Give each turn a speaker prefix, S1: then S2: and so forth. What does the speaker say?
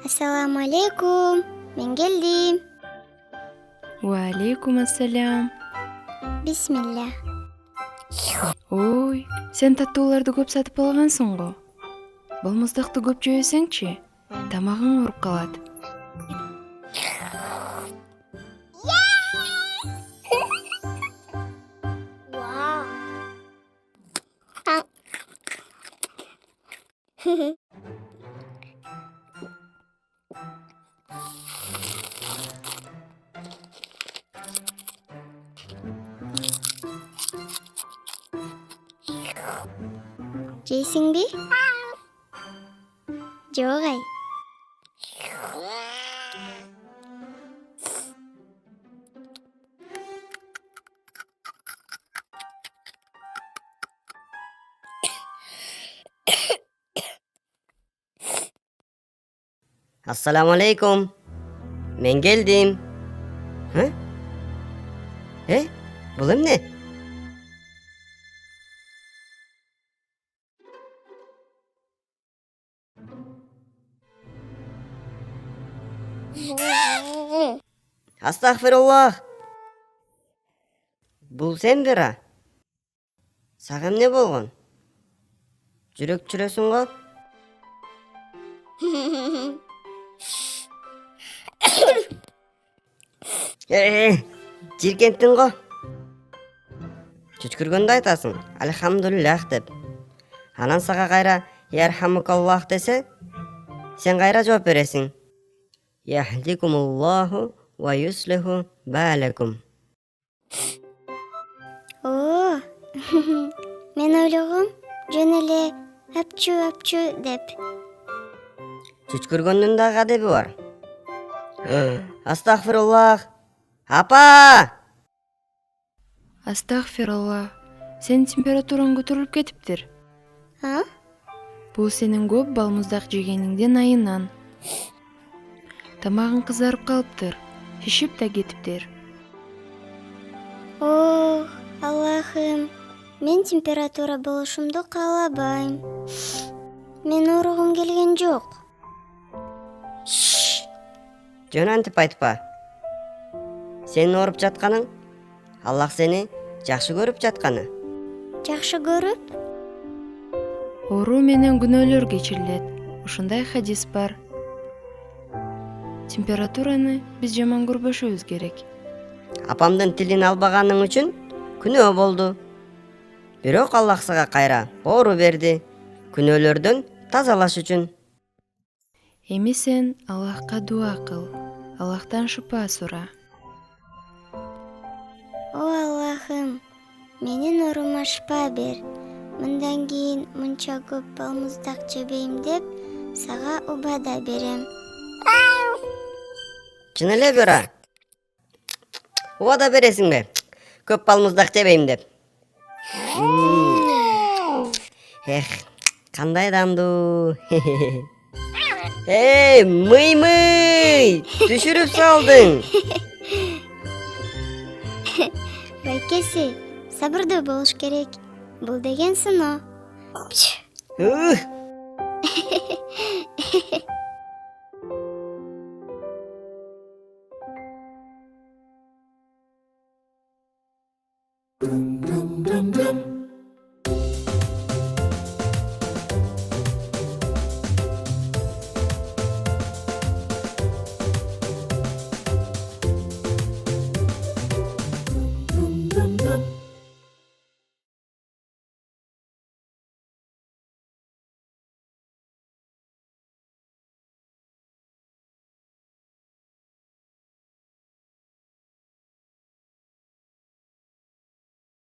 S1: Assalamu alaikum. Men geldim.
S2: Валейкум ассалям.
S1: Bismillah.
S2: Ой, сен таттууларды көп сатып алгансың го. Балмуздакты көп жебесеңчи, тамагың ооруп калат.
S1: Жейсиңби? Жок ай.
S3: Assalamu alaikum. Men geldim. Ha? Bul emne? Astagfirullah. Bul sen bira. Сага эмне болгон? Жүрөк чүрөсүң го? Жиркенттиң го? Чүчкүргөндө айтасың, Альхамдулиллах деп. Анан сага кайра Ярхамукаллах десе, сен кайра жооп бересиң. Яхдикумуллаху ва юслиху балакум.
S1: О, мен ойлогом жөн эле апчу деп.
S3: Чүчкүргөндүн дагы адеби бар. Астагфируллах. Апа!
S2: Астагфирулла. Сенин температураң көтөрүлүп кетиптир.
S1: А?
S2: Бул сенин көп балмуздак жегениңдин айынан. Тамагың кызарып калыптыр. Шишип да кетиптир.
S1: О, Аллахым. Мен температура болушумду каалабайм. Мен ооругум келген жок.
S3: Жөн антип айтпа. Сенин ооруп жатканың, Аллах сени жакшы көрүп жатканы.
S1: Жакшы көрүп?
S2: Ооруу менен күнөөлөр кечирилет. Ушундай хадис бар. Температураны биз жаман көрбөшүбүз керек.
S3: Апамдын тилин албаганың үчүн күнөө болду. Бирок Аллах сага кайра оору берди. Күнөөлөрдөн тазалаш үчүн.
S2: Эми сен Аллахка дуа кыл. Аллахтан шыпа сура.
S1: О Аллахым, менин оорума шыпа бер. Мындан кийин мынча көп балмуздак жебейм деп сага убада берем.
S3: Чын эле бира. Убада бересиңби? Көп балмуздак жебейм деп. Кандай дамдуу. Мый, түшүрүп салдың.
S1: Байкеси, сабырдуу болуш керек. Бул деген сыноо.
S4: Dum dum dum dum.